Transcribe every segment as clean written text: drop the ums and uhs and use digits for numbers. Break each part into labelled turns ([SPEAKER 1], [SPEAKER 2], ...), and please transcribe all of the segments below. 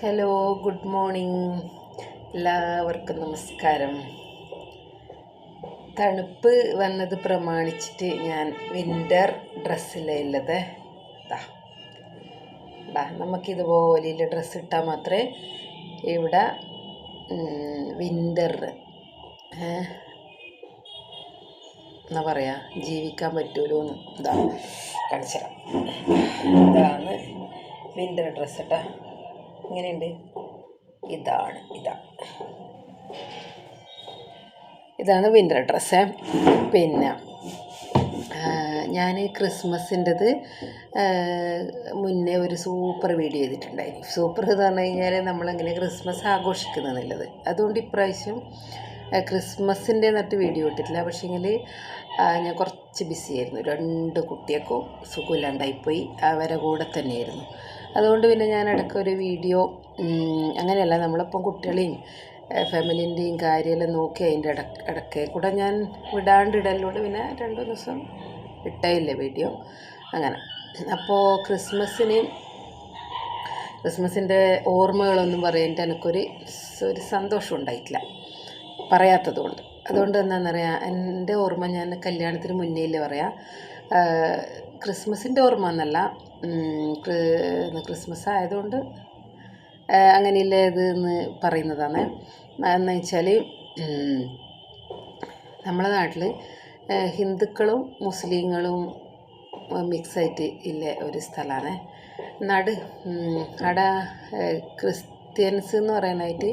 [SPEAKER 1] Hello, good morning. എല്ലാവർക്കും നമസ്കാരം. തണുപ്പ് വന്നത് പ്രമാണിച്ചിട്ട് ഞാൻ വിൻ്റർ ഡ്രസ്സിലുള്ളത് നമുക്കിതുപോലെയുള്ള ഡ്രസ്സ് ഇട്ടാൽ മാത്രമേ ഇവിടെ വിൻ്റർ എന്നാ പറയുക ജീവിക്കാൻ പറ്റുമല്ലോ എന്ന് കാണിച്ചുതരാം. ഇതാണ് വിൻ്റർ ഡ്രസ്സ് കേട്ടോ. ഇങ്ങനെയുണ്ട്. ഇതാണ് വിൻ്റർ ഡ്രസ്സ്. പിന്നെ ഞാൻ ക്രിസ്മസിൻ്റെത് മുന്നേ ഒരു സൂപ്പർ വീഡിയോ ചെയ്തിട്ടുണ്ടായിരുന്നു. സൂപ്പർ എന്ന് പറഞ്ഞു കഴിഞ്ഞാൽ നമ്മളെങ്ങനെ ക്രിസ്മസ് ആഘോഷിക്കുന്നതെന്നുള്ളത്. അതുകൊണ്ട് ഇപ്രാവശ്യം ക്രിസ്മസിൻ്റെ എന്നിട്ട് വീഡിയോ ഇട്ടിട്ടില്ല. പക്ഷേങ്കിൽ ഞാൻ കുറച്ച് ബിസി ആയിരുന്നു. 2 കുട്ടികൾക്കും സുഖമില്ലാണ്ടായിപ്പോയി. അവരെ കൂടെ തന്നെയായിരുന്നു. അതുകൊണ്ട് പിന്നെ ഞാൻ ഇടയ്ക്കൊരു വീഡിയോ അങ്ങനെയല്ല, നമ്മളിപ്പം കുട്ടികളെയും ഫാമിലിൻ്റെയും കാര്യമെല്ലാം നോക്കി അതിൻ്റെ ഇടയ്ക്ക് കൂടെ ഞാൻ വിടാണ്ടിടലോട് പിന്നെ 2 ദിവസം ഇട്ടേയില്ല വീഡിയോ അങ്ങനെ. അപ്പോൾ ക്രിസ്മസിൻ്റെ ഓർമ്മകളൊന്നും പറയാൻ എനിക്കൊരു സന്തോഷം ഉണ്ടായിട്ടില്ല പറയാത്തതുകൊണ്ട്. അതുകൊണ്ട് എന്താണെന്നറിയാം, എൻ്റെ ഓർമ്മ ഞാൻ കല്യാണത്തിന് മുന്നേ ഇല്ലേ പറയാം. ക്രിസ്മസിൻ്റെ ഓർമ്മ എന്നല്ല, ക്രിസ്മസ് ആയതുകൊണ്ട് അങ്ങനെയില്ല ഇതെന്ന് പറയുന്നതാണ്. എന്ന് വെച്ചാൽ നമ്മളെ നാട്ടിൽ ഹിന്ദുക്കളും മുസ്ലിങ്ങളും മിക്സായിട്ട് ഇല്ല ഒരു സ്ഥലമാണ്. അവിടെ ക്രിസ്ത്യൻസ് എന്ന് പറയാനായിട്ട്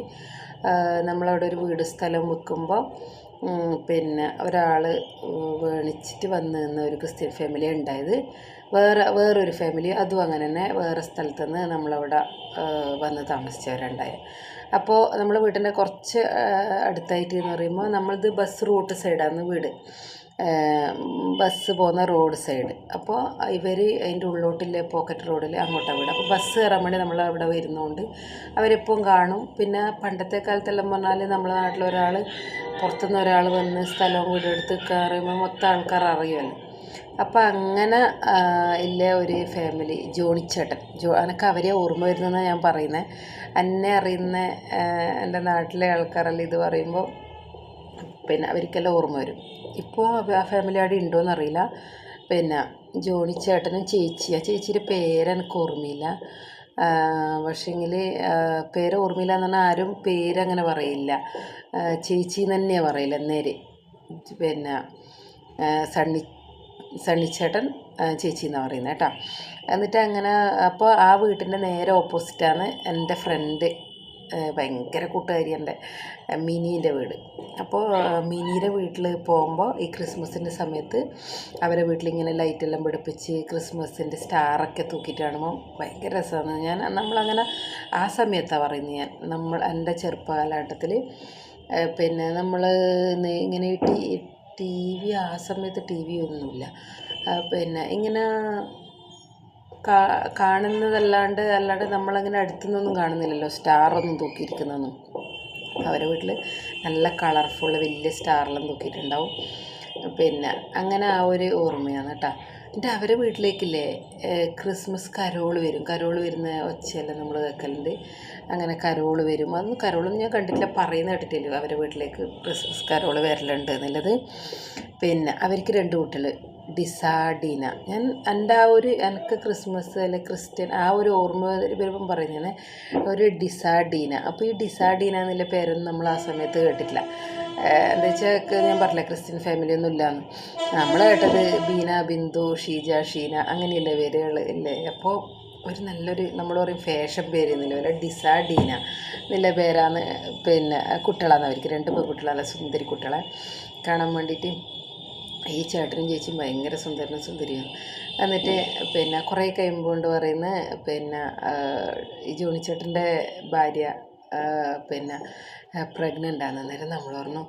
[SPEAKER 1] നമ്മളവിടെ ഒരു വീട് സ്ഥലം വെക്കുമ്പോൾ പിന്നെ ഒരാൾ വേണിച്ചിട്ട് വന്ന് നിന്ന ഒരു ക്രിസ്ത്യൻ ഫാമിലി ഉണ്ടായത്. വേറൊരു ഫാമിലി അതും അങ്ങനെ തന്നെ വേറെ സ്ഥലത്ത് നിന്ന് നമ്മളവിടെ വന്ന് താമസിച്ചവരുണ്ടായത്. അപ്പോൾ നമ്മൾ വീട്ടിൻ്റെ കുറച്ച് അടുത്തായിട്ട് എന്ന് പറയുമ്പോൾ നമ്മളത് ബസ് റൂട്ട് സൈഡാണ് വീട്, ബസ് പോകുന്ന റോഡ് സൈഡ്. അപ്പോൾ ഇവർ അതിൻ്റെ ഉള്ളോട്ടിലെ പോക്കറ്റ് റോഡിൽ അങ്ങോട്ടാണ് വീട്. അപ്പോൾ ബസ് കയറാൻ വേണ്ടി നമ്മൾ അവിടെ വരുന്നതുകൊണ്ട് അവരെപ്പം കാണും. പിന്നെ പണ്ടത്തെ കാലത്തെല്ലാം പറഞ്ഞാൽ നമ്മളെ നാട്ടിലൊരാൾ പുറത്തുനിന്ന് ഒരാൾ വന്ന് സ്ഥലവും വീട് എടുത്ത് കയറുമ്പോൾ മൊത്തം ആൾക്കാർ അറിയുമല്ലോ. അപ്പം അങ്ങനെ ഇല്ല ഒരു ഫാമിലി ജോണിച്ചേട്ടൻ എനിക്ക് അവരെ ഓർമ്മ വരുന്നതെന്നാണ് ഞാൻ പറയുന്നത്. എന്നെ അറിയുന്ന എൻ്റെ നാട്ടിലെ ആൾക്കാരെല്ലാം ഇത് പറയുമ്പോൾ പിന്നെ അവർക്കെല്ലാം ഓർമ്മ വരും. ഇപ്പോൾ ആ ഫാമിലി അവിടെ ഉണ്ടോയെന്ന് അറിയില്ല. പിന്നെ ജോണിച്ചേട്ടനും ചേച്ചിയുടെ പേരെനിക്ക് ഓർമ്മയില്ല. പക്ഷേങ്കിൽ പേര് ഓർമ്മയില്ല എന്ന് പറഞ്ഞാൽ ആരും പേരങ്ങനെ പറയില്ല, ചേച്ചി തന്നെയാണ് പറയില്ല നേരെ. പിന്നെ സണ്ണിച്ചേട്ടൻ ചേച്ചി എന്നാണ് പറയുന്നത് കേട്ടോ. എന്നിട്ട് അങ്ങനെ അപ്പോൾ ആ വീട്ടിൻ്റെ നേരെ ഓപ്പോസിറ്റാണ് എൻ്റെ ഫ്രണ്ട്, ഭയങ്കര കൂട്ടുകാരി എൻ്റെ മിനീൻ്റെ വീട്. അപ്പോൾ മിനിയുടെ വീട്ടിൽ പോകുമ്പോൾ ഈ ക്രിസ്മസിൻ്റെ സമയത്ത് അവരെ വീട്ടിലിങ്ങനെ ലൈറ്റെല്ലാം പിടിപ്പിച്ച് ക്രിസ്മസിൻ്റെ സ്റ്റാറൊക്കെ തൂക്കിയിട്ട് കാണുമ്പോൾ ഭയങ്കര രസമാണ്. നമ്മളങ്ങനെ ആ സമയത്താണ് പറയുന്നത് എൻ്റെ ചെറുപ്പകാലഘട്ടത്തിൽ. പിന്നെ നമ്മൾ ഇങ്ങനെ ടി വി ആ സമയത്ത് ടി വി ഒന്നുമില്ല. പിന്നെ ഇങ്ങനെ കാണുന്നതല്ലാണ്ട് നമ്മളങ്ങനെ അടുത്തുനിന്നൊന്നും കാണുന്നില്ലല്ലോ സ്റ്റാറൊന്നും തൂക്കിയിരിക്കുന്നതൊന്നും. അവരുടെ വീട്ടിൽ നല്ല കളർഫുള്ള് വലിയ സ്റ്റാറെല്ലാം തൂക്കിയിട്ടുണ്ടാവും. പിന്നെ അങ്ങനെ ആ ഒരു ഓർമ്മയാണ് കേട്ടോ. എന്നിട്ട് അവരുടെ വീട്ടിലേക്കില്ലേ ക്രിസ്മസ് കരോൾ വരുന്ന ഒച്ചയെല്ലാം നമ്മൾ കേൾക്കലുണ്ട്. അങ്ങനെ കരോൾ വരും. അതൊന്നും കരോളൊന്നും ഞാൻ കണ്ടിട്ടില്ല, പറയുന്ന കേട്ടിട്ടില്ല അവരുടെ വീട്ടിലേക്ക് ക്രിസ്മസ് കരോൾ വരലുണ്ട് എന്നുള്ളത്. പിന്നെ അവർക്ക് 2 കുട്ടികൾ, ഡിസാഡീന. എനിക്ക് ക്രിസ്മസ് അല്ലെ ക്രിസ്ത്യൻ ആ ഒരു ഓർമ്മ വരുമ്പം പറയുന്നതാണ് ഒരു ഡിസാഡീന. അപ്പോൾ ഈ ഡിസാഡീന എന്നുള്ള പേരൊന്നും നമ്മൾ ആ സമയത്ത് കേട്ടിട്ടില്ല. എന്താ വെച്ചാൽ ഞാൻ പറഞ്ഞില്ല ക്രിസ്ത്യൻ ഫാമിലിയൊന്നും ഇല്ലയെന്ന്. നമ്മൾ കേട്ടത് ബീന, ബിന്ദു, ഷീജ, ഷീന അങ്ങനെയല്ലേ പേരുകൾ ഇല്ലേ. അപ്പോൾ ഒരു നല്ലൊരു നമ്മൾ പറയും ഫാഷൻ പേര് എന്നില്ല, ഒരു ഡിസാഡീന എന്നുള്ള പേരാണ്. പിന്നെ കുട്ടികളാണ് അവർക്ക് 2 പെൺകുട്ടികളല്ല, സുന്ദരി കുട്ടികളെ കാണാൻ വേണ്ടിയിട്ട്. ഈ ചേട്ടനും ചേച്ചിയും ഭയങ്കര സുന്ദരിയാണ്. എന്നിട്ട് പിന്നെ കുറേ കഴിയുമ്പോൾ കൊണ്ട് പറയുന്നത് പിന്നെ ഈ ജോണിച്ചേട്ടൻ്റെ ഭാര്യ പിന്നെ പ്രഗ്നൻ്റ് ആണ്. അന്നേരം നമ്മൾ പറഞ്ഞു,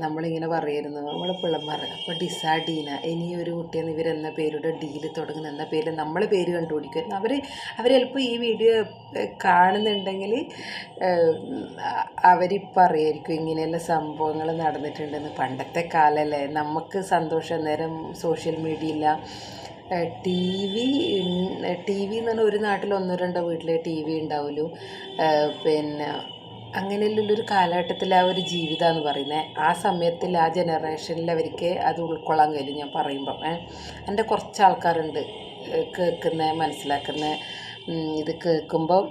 [SPEAKER 1] നമ്മളിങ്ങനെ പറയുമായിരുന്നു നമ്മൾ പിള്ളമാർ, അപ്പോൾ ഡിസാഡീന ഇനിയൊരു കുട്ടിയെന്ന് ഇവരെന്ന പേരുടെ ഡീൽ തുടങ്ങുന്ന എന്ന പേരിൽ നമ്മൾ പേര് കണ്ടുപിടിക്കുമായിരുന്നു. അവർ ചിലപ്പോൾ ഈ വീഡിയോ കാണുന്നുണ്ടെങ്കിൽ അവരിപ്പോൾ അറിയായിരിക്കും ഇങ്ങനെയുള്ള സംഭവങ്ങൾ നടന്നിട്ടുണ്ടെന്ന്. പണ്ടത്തെ കാലമല്ലേ, നമുക്ക് സന്തോഷം നേരം സോഷ്യൽ മീഡിയ ഇല്ല, ടി വി ടി വി എന്ന് പറഞ്ഞാൽ ഒരു നാട്ടിൽ ഒന്നോ രണ്ടോ വീട്ടിൽ ടി വി ഉണ്ടാവുള്ളൂ. പിന്നെ അങ്ങനെയുള്ളൊരു കാലഘട്ടത്തിൽ ആ ഒരു ജീവിതമെന്ന് പറയുന്നത് ആ സമയത്തിൽ ആ ജനറേഷനിൽ അവർക്ക് അത് ഉൾക്കൊള്ളാൻ കഴിയും. ഞാൻ പറയുമ്പം എൻ്റെ കുറച്ച് ആൾക്കാരുണ്ട് കേൾക്കുന്ന മനസ്സിലാക്കുന്ന ഇത് കേൾക്കുമ്പോൾ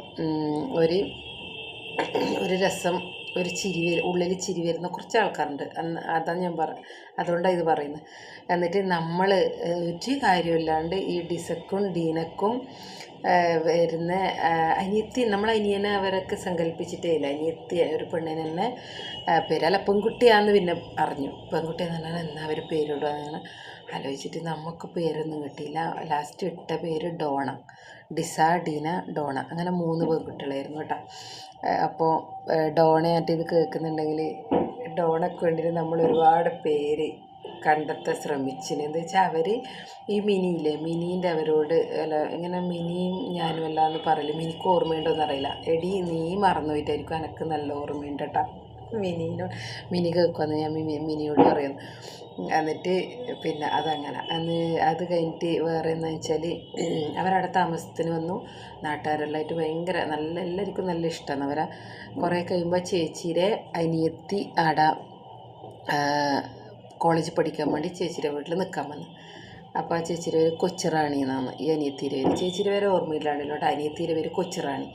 [SPEAKER 1] ഒരു ഒരു രസം, ഒരു ഉള്ളിൽ ചിരി വരുന്ന കുറച്ച് ആൾക്കാരുണ്ട്. അതാണ് ഞാൻ അതുകൊണ്ടാണ് ഇത് പറയുന്നത്. എന്നിട്ട് നമ്മൾ ഒരു കാര്യമില്ലാണ്ട് ഈ ഡിസക്കും ഡീനക്കും വരുന്ന അനിയത്തി, നമ്മൾ അനിയനെ അവരൊക്കെ സങ്കല്പിച്ചിട്ടേ ഇല്ല. അനിയത്തി ഒരു പെണ്ണിന് തന്നെ പേരല്ല, പെൺകുട്ടിയാന്ന് പിന്നെ അറിഞ്ഞു. പെൺകുട്ടിയെന്ന് പറഞ്ഞാൽ എന്നാൽ അവർ പേരിടുക അങ്ങനെ ആലോചിച്ചിട്ട് നമുക്ക് പേരൊന്നും കിട്ടിയില്ല. ലാസ്റ്റ് ഇട്ട പേര് ഡോണ, ഡിസ, ഡീന, ഡോണ, അങ്ങനെ 3 പെൺകുട്ടികളായിരുന്നു കേട്ടോ. അപ്പോൾ ഡോണയായിട്ട് ഇത് കേൾക്കുന്നുണ്ടെങ്കിൽ ഡോണയ്ക്ക് വേണ്ടിയിട്ട് നമ്മൾ ഒരുപാട് പേര് കണ്ടെത്താൻ ശ്രമിച്ചിന്. എന്താ വെച്ചാൽ അവർ ഈ മിനീൻ്റെ അവരോട് അല്ല ഇങ്ങനെ മിനിയും ഞാനും അല്ല എന്ന് പറയില്ല. മിനിക്ക് ഓർമ്മയുണ്ടോയെന്ന് അറിയില്ല. എടി നീ മറന്നു പോയിട്ടായിരിക്കും, എനിക്ക് നല്ല ഓർമ്മയുണ്ട് കേട്ടോ. മിനി കേൾക്കുമെന്ന് ഞാൻ മിനിയോട് പറയുന്നു. എന്നിട്ട് പിന്നെ അതങ്ങനെ അത് കഴിഞ്ഞിട്ട് വേറെ എന്ന് വെച്ചാൽ അവരവിടെ താമസത്തിന് വന്നു. നാട്ടുകാരെല്ലാമായിട്ട് ഭയങ്കര നല്ല, എല്ലാവർക്കും നല്ല ഇഷ്ടമാണ് അവരെ. കുറേ കഴിയുമ്പോൾ ചേച്ചിയുടെ അനിയത്തി അവിടെ കോളേജിൽ പഠിക്കാൻ വേണ്ടി ചേച്ചിയുടെ വീട്ടിൽ നിൽക്കാൻ വന്നു. അപ്പോൾ ആ ചേച്ചിയുടെ പേര് കൊച്ചുറാണി എന്നാണ് ഈ അനിയത്തിയുടെ പേര്. ചേച്ചിയുടെ പേര് ഓർമ്മയില്ലാണ്ടല്ലോ. അനിയത്തിയുടെ പേര് കൊച്ചുറാണി.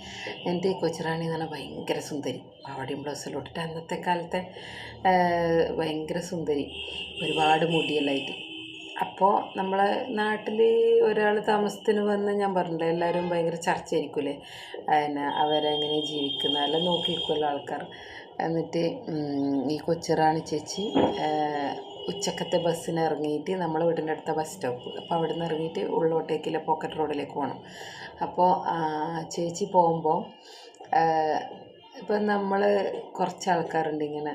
[SPEAKER 1] എൻ്റെ ഈ കൊച്ചുറാണി എന്ന് പറഞ്ഞാൽ ഭയങ്കര സുന്ദരി, പാവാടയും ബ്ലൗസെല്ലാം ഇട്ടിട്ട് അന്നത്തെ കാലത്തെ ഭയങ്കര സുന്ദരി, ഒരുപാട് മുടിയെല്ലായിട്ട്. അപ്പോൾ നമ്മളെ നാട്ടിൽ ഒരാൾ താമസത്തിന് വന്ന് ഞാൻ പറഞ്ഞില്ല, എല്ലാവരും ഭയങ്കര ചർച്ചയായിരിക്കൂലേ, പിന്നെ അവരെങ്ങനെ ജീവിക്കുന്ന എല്ലാം നോക്കിയിരിക്കുമല്ലോ ആൾക്കാർ. എന്നിട്ട് ഈ കൊച്ചുറാണി ചേച്ചി ഉച്ചക്കത്തെ ബസ്സിന് ഇറങ്ങിയിട്ട് നമ്മളെ വീടിൻ്റെ അടുത്ത ബസ് സ്റ്റോപ്പ്. അപ്പോൾ അവിടെ നിന്ന് ഇറങ്ങിയിട്ട് ഉള്ളോട്ടേക്കുള്ള പോക്കറ്റ് റോഡിലേക്ക് പോകണം. അപ്പോൾ ചേച്ചി പോകുമ്പോൾ ഇപ്പം നമ്മൾ കുറച്ച് ആൾക്കാരുണ്ട് ഇങ്ങനെ.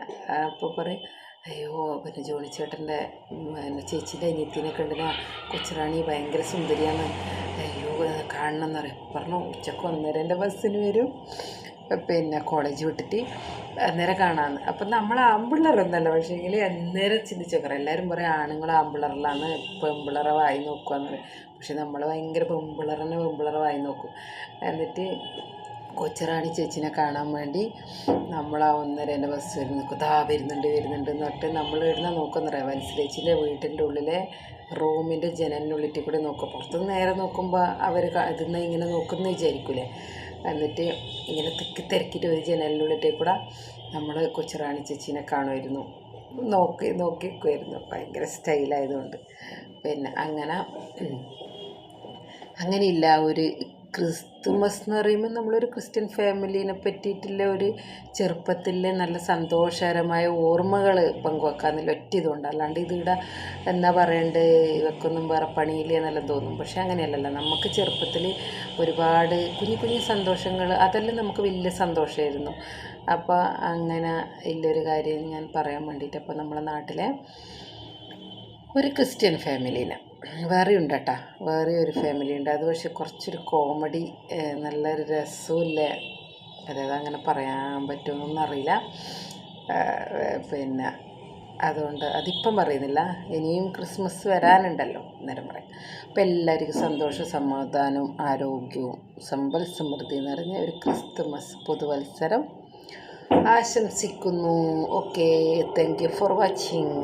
[SPEAKER 1] അപ്പോൾ പറയും, അയ്യോ പിന്നെ ജോണി ചേട്ടൻ്റെ ചേച്ചീൻ്റെ അനിയത്തിനെ കണ്ടിന, കൊച്ചുറാണി ഭയങ്കര സുന്ദരിയാണ്, അയ്യോ കാണണം എന്ന് പറയും. പറഞ്ഞു ഉച്ചക്ക് 1:30 ബസ്സിന് വരും, പിന്നെ കോളേജ് വിട്ടിട്ട് അന്നേരം കാണാമെന്ന്. അപ്പം നമ്മൾ ആമ്പിള്ളേരൊന്നല്ല, പക്ഷേ എങ്കിൽ അന്നേരം ചിന്തിച്ച് നോക്കാം. എല്ലാവരും പറയും ആണുങ്ങൾ ആമ്പിള്ളറിലാണ്, പെൺപിള്ളറെ വായി നോക്കുകയെന്ന് പറയും. പക്ഷെ നമ്മൾ ഭയങ്കര പെൺപിള്ളറെ വായി നോക്കും. എന്നിട്ട് കൊച്ചുറാണി ചേച്ചിനെ കാണാൻ വേണ്ടി നമ്മൾ ആ 1:30 ബസ് നിൽക്കും. വരുന്നുണ്ട് എന്ന് പറഞ്ഞിട്ട് നമ്മൾ ഇടുന്ന നോക്കുന്നറിയാം. വത്സരേച്ചിൻ്റെ വീട്ടിൻ്റെ ഉള്ളിലെ റൂമിൻ്റെ ജനലിനുള്ളിട്ട് കൂടെ നോക്കുക. പുറത്തുനിന്ന് നേരെ നോക്കുമ്പോൾ അവർ ഇതിന്ന് ഇങ്ങനെ നോക്കുന്നു വിചാരിക്കൂലേ. എന്നിട്ട് ഇങ്ങനെ തിരക്കിയിട്ട് ഒരു ജനലിനുള്ളിട്ടേ കൂടെ നമ്മൾ കൊച്ചുറാണി ചേച്ചീനെ കാണുമായിരുന്നു, നോക്കിക്കുമായിരുന്നു. ഭയങ്കര സ്റ്റൈലായതുകൊണ്ട്. പിന്നെ അങ്ങനെയില്ല. ഒരു ക്രിസ്തുമസ് എന്ന് പറയുമ്പോൾ നമ്മളൊരു ക്രിസ്ത്യൻ ഫാമിലീനെ പറ്റിയിട്ടുള്ള ഒരു ചെറുപ്പത്തിലെ നല്ല സന്തോഷകരമായ ഓർമ്മകൾ പങ്കുവെക്കാമെന്നുള്ള ഒറ്റ ഇതുകൊണ്ട്. അല്ലാണ്ട് ഇതിവിടെ എന്താ പറയണ്ടേ, ഇവക്കൊന്നും വേറെ പണിയില്ല എന്നെല്ലാം തോന്നും. പക്ഷെ അങ്ങനെയല്ലല്ലോ, നമുക്ക് ചെറുപ്പത്തിൽ ഒരുപാട് കുഞ്ഞു കുഞ്ഞു സന്തോഷങ്ങൾ, അതെല്ലാം നമുക്ക് വലിയ സന്തോഷമായിരുന്നു. അപ്പോൾ അങ്ങനെ ഇല്ലൊരു കാര്യം ഞാൻ പറയാൻ വേണ്ടിയിട്ട്. അപ്പോൾ നമ്മളെ നാട്ടിലെ ഒരു ക്രിസ്ത്യൻ ഫാമിലീനെ വേറെ ഉണ്ട് കേട്ടോ, വേറെ ഒരു ഫാമിലി ഉണ്ട്. അത് പക്ഷെ കുറച്ചൊരു കോമഡി, നല്ലൊരു രസമില്ല, അതായത് അങ്ങനെ പറയാൻ പറ്റുമെന്നൊന്നും അറിയില്ല. പിന്നെ അതുകൊണ്ട് അതിപ്പം പറയുന്നില്ല, ഇനിയും ക്രിസ്മസ് വരാനുണ്ടല്ലോ, അന്നേരം പറയാം. അപ്പം എല്ലാവർക്കും സന്തോഷവും സമാധാനവും ആരോഗ്യവും സമ്പൽ സമൃദ്ധി നിറഞ്ഞ ഒരു ക്രിസ്തുമസ് പുതുവത്സരം ആശംസിക്കുന്നു. Okay, thank you for watching.